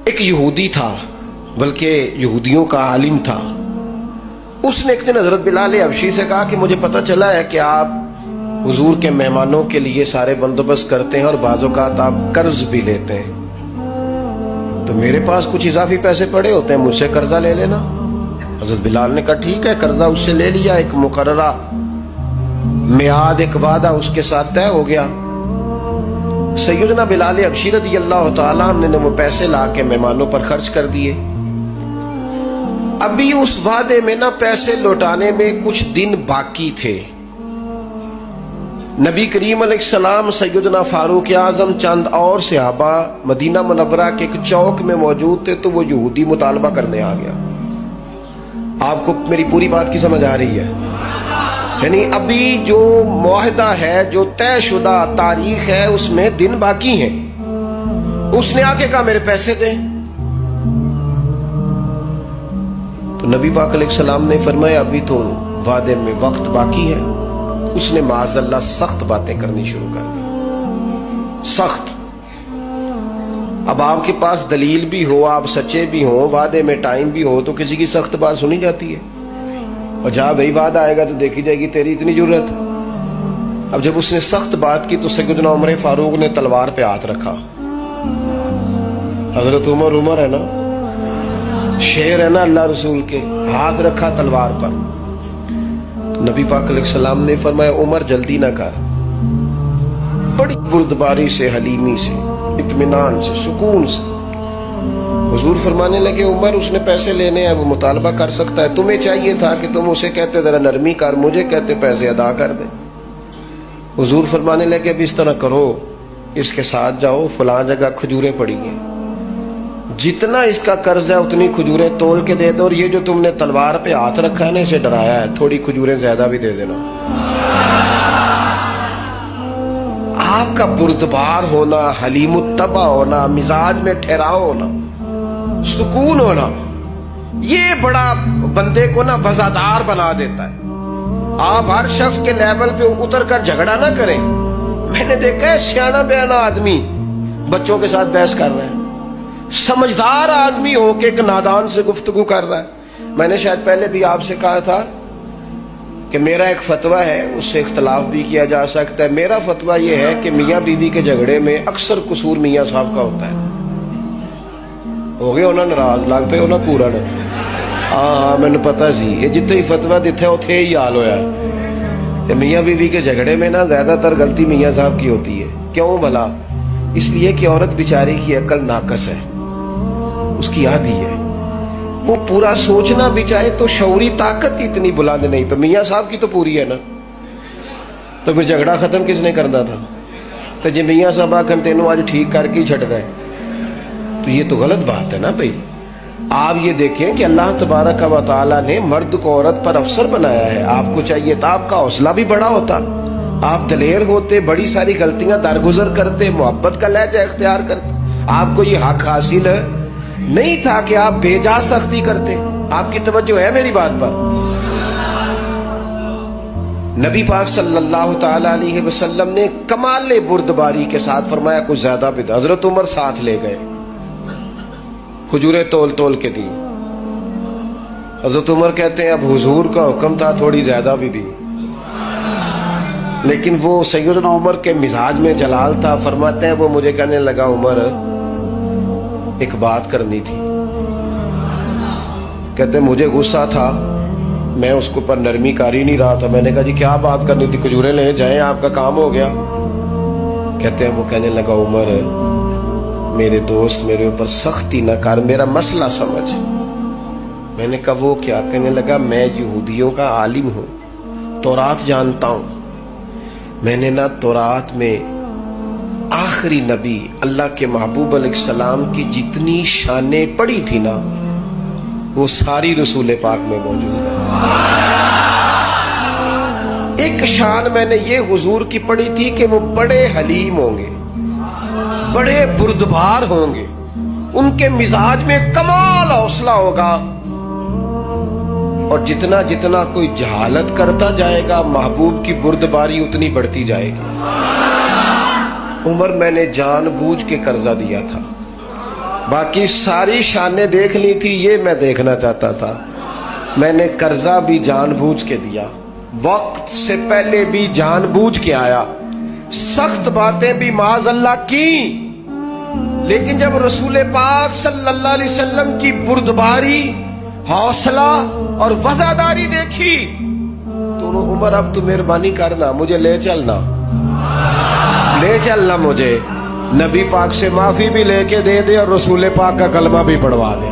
ایک یہودی تھا، بلکہ یہودیوں کا عالم تھا. اس نے ایک دن حضرت بلال حبشی سے کہا کہ مجھے پتہ چلا ہے کہ آپ حضور کے مہمانوں کے لیے سارے بندوبست کرتے ہیں اور بعض اوقات آپ قرض بھی لیتے ہیں، تو میرے پاس کچھ اضافی پیسے پڑے ہوتے ہیں، مجھ سے قرضہ لے لینا. حضرت بلال نے کہا ٹھیک ہے، قرضہ اس سے لے لیا. ایک مقررہ میعاد، ایک وعدہ اس کے ساتھ طے ہو گیا. سیدنا بلال حبشی رضی اللہ تعالیٰ عنہ نے وہ پیسے لا کے مہمانوں پر خرچ کر دیے. ابھی اس وعدے میں نا پیسے لوٹانے میں کچھ دن باقی تھے. نبی کریم علیہ السلام، سیدنا فاروق اعظم، چند اور صحابہ مدینہ منورہ کے ایک چوک میں موجود تھے، تو وہ یہودی مطالبہ کرنے آ گیا. آپ کو میری پوری بات کی سمجھ آ رہی ہے؟ یعنی ابھی جو معاہدہ ہے، جو طے شدہ تاریخ ہے، اس میں دن باقی ہیں. اس نے آ کے کہا میرے پیسے دیں. تو نبی پاک علیہ السلام نے فرمایا ابھی تو وعدے میں وقت باقی ہے. اس نے معاذ اللہ سخت باتیں کرنی شروع کر دی، سخت. اب آپ کے پاس دلیل بھی ہو، آپ سچے بھی ہوں، وعدے میں ٹائم بھی ہو، تو کسی کی سخت بات سنی جاتی ہے. اور جہاں بھائی وعدہ آئے گا تو دیکھی جائے گی تیری اتنی ضرورت. اب جب اس نے سخت بات کی تو سیدنا عمر فاروق نے تلوار پہ ہاتھ رکھا. حضرت عمر ہے نا، شیر ہے نا اللہ رسول کے، ہاتھ رکھا تلوار پر. نبی پاک علیہ السلام نے فرمایا عمر جلدی نہ کر. بڑی بردباری سے، حلیمی سے، اطمینان سے، سکون سے. حضور فرمانے لگے عمر اس نے پیسے لینے ہیں، وہ مطالبہ کر سکتا ہے، تمہیں چاہیے تھا کہ تم اسے کہتے ذرا نرمی کر، مجھے کہتے پیسے ادا کر دے. حضور فرمانے لگے اب اس طرح کرو، اس کے ساتھ جاؤ، فلاں جگہ کھجوریں پڑی ہیں، جتنا اس کا قرض ہے اتنی کھجوریں تول کے دے دو، اور یہ جو تم نے تلوار پہ ہاتھ رکھا ہے نا، اسے ڈرایا ہے، تھوڑی کھجوریں زیادہ بھی دے دینا. آپ کا بردبار ہونا، حلیم الطبع ہونا، مزاج میں ٹھہراؤ ہونا، سکون ہونا، یہ بڑا بندے کو نا وفادار بنا دیتا ہے. آپ ہر شخص کے لیول پہ اتر کر جھگڑا نہ کریں. میں نے دیکھا ہے سیانا بیانا آدمی بچوں کے ساتھ بحث کر رہے ہیں، سمجھدار آدمی ہو کے ایک نادان سے گفتگو کر رہا ہے. میں نے شاید پہلے بھی آپ سے کہا تھا کہ میرا ایک فتویٰ ہے، اس سے اختلاف بھی کیا جا سکتا ہے. میرا فتویٰ یہ ہے کہ میاں بیوی کے جھگڑے میں اکثر قصور میاں صاحب کا ہوتا ہے. ہو گئے ہونا ناراض، لگ پہ ہونا پورا نے. ہاں میں نے پتا سی یہ جتنے ہی فتویٰ دیتے اتنے ہی حال ہویا ہے. میاں بیوی کے جھگڑے میں نا زیادہ تر غلطی میاں صاحب کی ہوتی ہے. کیوں بھلا؟ اس لیے کہ عورت بیچاری کی عقل ناقص ہے، اس کی آدھی ہے، وہ پورا سوچنا بھی چاہے تو شعوری طاقت اتنی بلند نہیں. تو میاں صاحب کی تو پوری ہے نا، تو پھر جھگڑا ختم کس نے کرنا تھا؟ تو جی میاں صاحب آکن تینوں آج ٹھیک کر کے چھٹ گئے، تو یہ تو غلط بات ہے نا بھائی. آپ یہ دیکھیں کہ اللہ تبارک و تعالیٰ نے مرد کو عورت پر افسر بنایا ہے. آپ کو چاہیے تھا آپ کا حوصلہ بھی بڑا ہوتا، آپ دلیر ہوتے، بڑی ساری غلطیاں درگزر کرتے، محبت کا لہجہ اختیار کرتے. آپ کو یہ حق حاصل نہیں تھا کہ آپ بے جا سختی کرتے. آپ کی توجہ ہے میری بات پر؟ نبی پاک صلی اللہ تعالی علیہ وسلم نے کمال بردباری کے ساتھ فرمایا کچھ زیادہ بھی. حضرت عمر ساتھ لے گئے، کھجوریں تول تول کے دی. حضرت عمر کہتے ہیں اب حضور کا حکم تھا، تھوڑی زیادہ بھی دی. لیکن وہ سیدنا عمر کے مزاج میں جلال تھا. فرماتے ہیں وہ مجھے کہنے لگا عمر ایک بات کرنی تھی. کہتے مجھے غصہ تھا، میں اس کو پر نرمی کر ہی نہیں رہا تھا. میں نے کہا جی کیا بات کرنی تھی؟ کھجوریں لے جائیں، آپ کا کام ہو گیا. کہتے ہیں وہ کہنے لگا عمر میرے دوست میرے اوپر سختی نہ کر، میرا مسئلہ سمجھ. میں نے کہا وہ کیا؟ کہنے لگا میں یہودیوں کا عالم ہوں، تورات جانتا ہوں. میں نے نا تورات میں آخری نبی اللہ کے محبوب علیہ السلام کی جتنی شانیں پڑھی تھی نا، وہ ساری رسول پاک میں موجود ہے. ایک شان میں نے یہ حضور کی پڑھی تھی کہ وہ بڑے حلیم ہوں گے، بڑے بردبار ہوں گے، ان کے مزاج میں کمال حوصلہ ہوگا، اور جتنا جتنا کوئی جہالت کرتا جائے گا محبوب کی بردباری اتنی بڑھتی جائے گی. عمر میں نے جان بوجھ کے قرضہ دیا تھا، باقی ساری شانیں دیکھ لی تھی، یہ میں دیکھنا چاہتا تھا. میں نے قرضہ بھی جان بوجھ کے دیا، وقت سے پہلے بھی جان بوجھ کے آیا، سخت باتیں بھی معاذ اللہ کی، لیکن جب رسول پاک صلی اللہ علیہ وسلم کی بردباری، حوصلہ اور وفاداری دیکھی تو عمر اب تو مہربانی کرنا، مجھے لے چلنا مجھے نبی پاک سے معافی بھی لے کے دے دے اور رسول پاک کا کلمہ بھی پڑھوا دے.